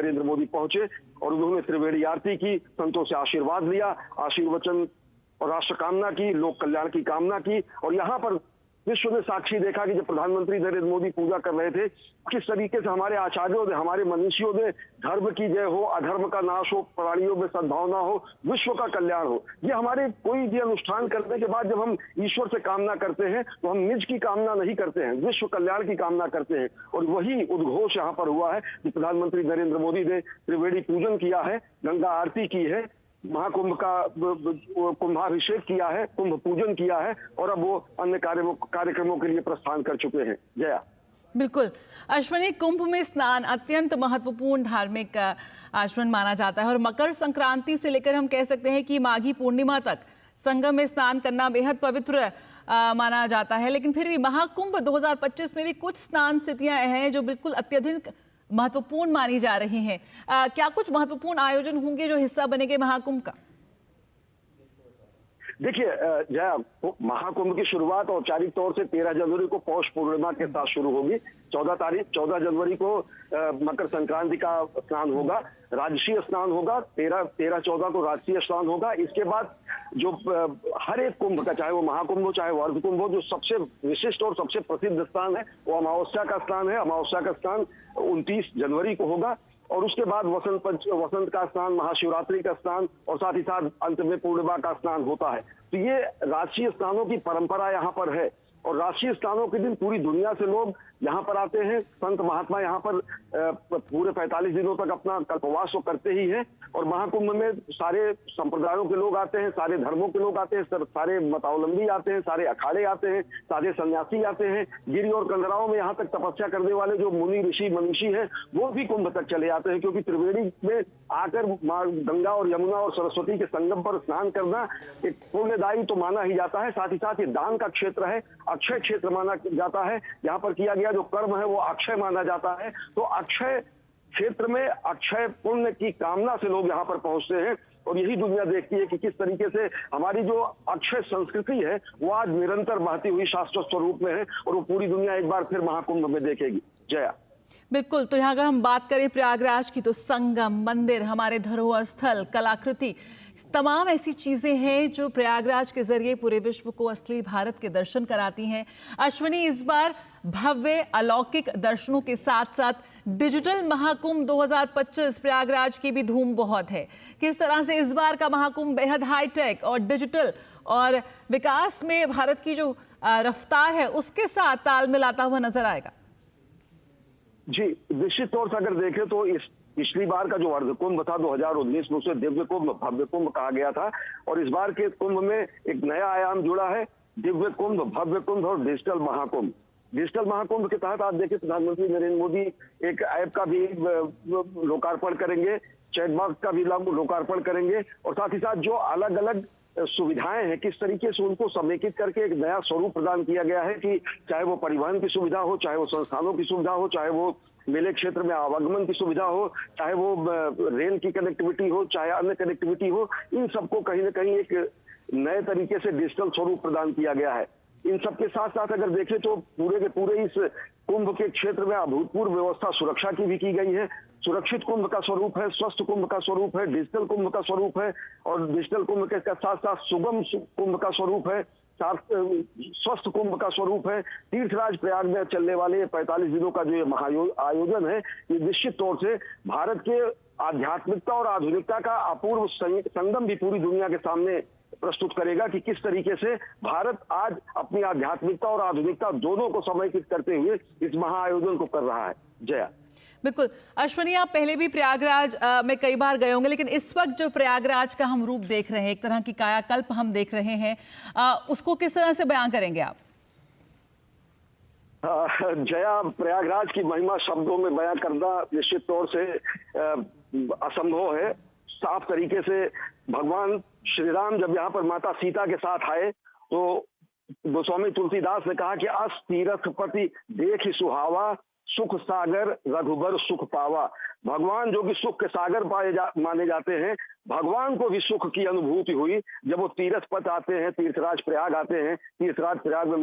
नरेंद्र मोदी पहुंचे और उन्होंने त्रिवेणी आरती की, संतों से आशीर्वाद लिया, आशीर्वचन और राष्ट्र कामना की, लोक कल्याण की कामना की। और यहाँ पर विश्व ने साक्षी देखा कि जब प्रधानमंत्री नरेंद्र मोदी पूजा कर रहे थे, किस तरीके से हमारे आचार्यों ने, हमारे मनीषियों ने धर्म की जय हो, अधर्म का नाश हो, प्राणियों में सद्भावना हो, विश्व का कल्याण हो। ये हमारे कोई भी अनुष्ठान करने के बाद जब हम ईश्वर से कामना करते हैं तो हम निज की कामना नहीं करते हैं, विश्व कल्याण की कामना करते हैं। और वही उद्घोष यहाँ पर हुआ है कि प्रधानमंत्री नरेंद्र मोदी ने त्रिवेणी पूजन किया है, गंगा आरती की है, महाकुंभ का कुंभाभिषेक किया है, कुंभ पूजन किया है और अब वो अन्य कार्यक्रमों के लिए प्रस्थान कर चुके हैं। जया। बिल्कुल अश्विनी, कुंभ में स्नान अत्यंत महत्वपूर्ण धार्मिक आचरण माना जाता है और मकर संक्रांति से लेकर हम कह सकते हैं कि माघी पूर्णिमा तक संगम में स्नान करना बेहद पवित्र माना जाता है। लेकिन फिर भी महाकुंभ 2025 में भी कुछ स्नान तिथियां हैं जो बिल्कुल अत्यधिक महत्वपूर्ण मानी जा रही हैं। क्या कुछ महत्वपूर्ण आयोजन होंगे जो हिस्सा बनेंगे महाकुंभ का? देखिए जया, महाकुंभ की शुरुआत औपचारिक तौर से 13 जनवरी को पौष पूर्णिमा के साथ शुरू होगी। 14 जनवरी को मकर संक्रांति का स्नान होगा, राजसीय स्नान होगा, 13-14 को राजसीय स्नान होगा। इसके बाद जो हर एक कुंभ का, चाहे वो महाकुंभ हो चाहे वो अर्धकुंभ हो, जो सबसे विशिष्ट और सबसे प्रसिद्ध स्नान है वो अमावस्या का स्नान है। अमावस्या का स्नान 29 जनवरी को होगा और उसके बाद वसंत का स्नान, महाशिवरात्रि का स्नान और साथ ही साथ अंत में पूर्णिमा का स्नान होता है। तो ये राष्ट्रीय स्नानों की परंपरा यहाँ पर है और राष्ट्रीय स्नानों के दिन पूरी दुनिया से लोग यहाँ पर आते हैं। संत महात्मा यहाँ पर पूरे 45 दिनों तक अपना कल्पवास तो करते ही हैं और महाकुंभ में सारे संप्रदायों के लोग आते हैं, सारे धर्मों के लोग आते हैं, सारे मतावलंबी आते हैं, सारे अखाड़े आते हैं, सारे सन्यासी आते हैं। गिरी और कंदराओं में यहाँ तक तपस्या करने वाले जो मुनि ऋषि मनीषी हैं वो भी कुंभ तक चले आते हैं, क्योंकि त्रिवेणी में आकर माँ गंगा और यमुना और सरस्वती के संगम पर स्नान करना एक पुण्यदायी तो माना ही जाता है। साथ ही साथ ये दान का क्षेत्र है, अक्षय क्षेत्र माना जाता है। यहाँ पर किया गया जो कर्म है वो अक्षय माना जाता है। तो अक्षय क्षेत्र में अक्षय पुण्य की कामना से लोग यहाँ पर पहुंचते हैं और यही दुनिया देखती है कि किस तरीके से हमारी जो अक्षय संस्कृति है वो आज निरंतर बहती हुई शाश्वत स्वरूप में है और वो पूरी दुनिया एक बार फिर महाकुंभ में देखेगी। जया। बिल्कुल, तो यहाँ अगर हम बात करें प्रयागराज की तो संगम, मंदिर, हमारे धरोहर स्थल, कलाकृति, तमाम ऐसी चीजें हैं जो प्रयागराज के जरिए पूरे विश्व को असली भारत के दर्शन कराती हैं। अश्विनी, इस बार भव्य अलौकिक दर्शनों के साथ साथ डिजिटल महाकुंभ 2025 प्रयागराज की भी धूम बहुत है। किस तरह से इस बार का महाकुंभ बेहद हाईटेक और डिजिटल और विकास में भारत की जो रफ्तार है उसके साथ ताल मिलाता हुआ नजर आएगा? जी, निश्चित तौर से अगर देखें तो इस पिछली बार का जो अर्धकुंभ था 2019 में उसे दिव्य कुंभ, भव्य कुंभ कहा गया था और इस बार के कुंभ में एक नया आयाम जुड़ा है, दिव्य कुंभ, भव्य कुंभ और डिजिटल महाकुंभ। डिजिटल महाकुंभ के तहत आप देखिए प्रधानमंत्री नरेंद्र मोदी एक ऐप का भी लोकार्पण करेंगे, चैटबॉक्स का भी लोकार्पण करेंगे और साथ ही साथ जो अलग अलग सुविधाएं हैं किस तरीके से उनको समेकित करके एक नया स्वरूप प्रदान किया गया है कि चाहे वो परिवहन की सुविधा हो, चाहे वो संस्थानों की सुविधा हो, चाहे वो मेले क्षेत्र में आवागमन की सुविधा हो, चाहे वो रेल की कनेक्टिविटी हो, चाहे अन्य कनेक्टिविटी हो, इन सबको कहीं ना कहीं एक नए तरीके से डिजिटल स्वरूप प्रदान किया गया है। इन सबके साथ साथ अगर देखें तो पूरे के पूरे इस कुंभ के क्षेत्र में अभूतपूर्व व्यवस्था सुरक्षा की भी की गई है। सुरक्षित कुंभ का स्वरूप है, स्वस्थ कुंभ का स्वरूप है, डिजिटल कुंभ का स्वरूप है और डिजिटल कुंभ के साथ साथ सुगम कुंभ का स्वरूप है, स्वस्थ कुंभ का स्वरूप है। तीर्थराज प्रयाग में चलने वाले 45 दिनों का जो ये महाआयोजन है ये निश्चित तौर से भारत के आध्यात्मिकता और आधुनिकता का अपूर्व संगम भी पूरी दुनिया के सामने प्रस्तुत करेगा कि किस तरीके से भारत आज अपनी आध्यात्मिकता और आधुनिकता दोनों को समेकित करते हुए इस महाआयोजन को कर रहा है। जया। बिल्कुल अश्विनी, आप पहले भी प्रयागराज में कई बार गए होंगे, लेकिन इस वक्त जो प्रयागराज का हम रूप देख रहे हैं, एक तरह की कायाकल्प हम देख रहे हैं, उसको किस तरह से बयां करेंगे आप? जया, प्रयागराज की महिमा शब्दों में बयां करना निश्चित तौर से असंभव है। साफ तरीके से भगवान श्री राम जब यहाँ पर माता सीता के साथ आए तो गोस्वामी तुलसीदास ने कहा कि अस तीरथ पति देख सुहावा, सुख सागर रघुबर सुख पावा। भगवान जो कि सुख के सागर माने जाते हैं, भगवान को भी सुख की अनुभूति हुई जब वो तीर्थ पथ आते हैं, तीर्थराज प्रयाग आते हैं। तीर्थराज प्रयाग में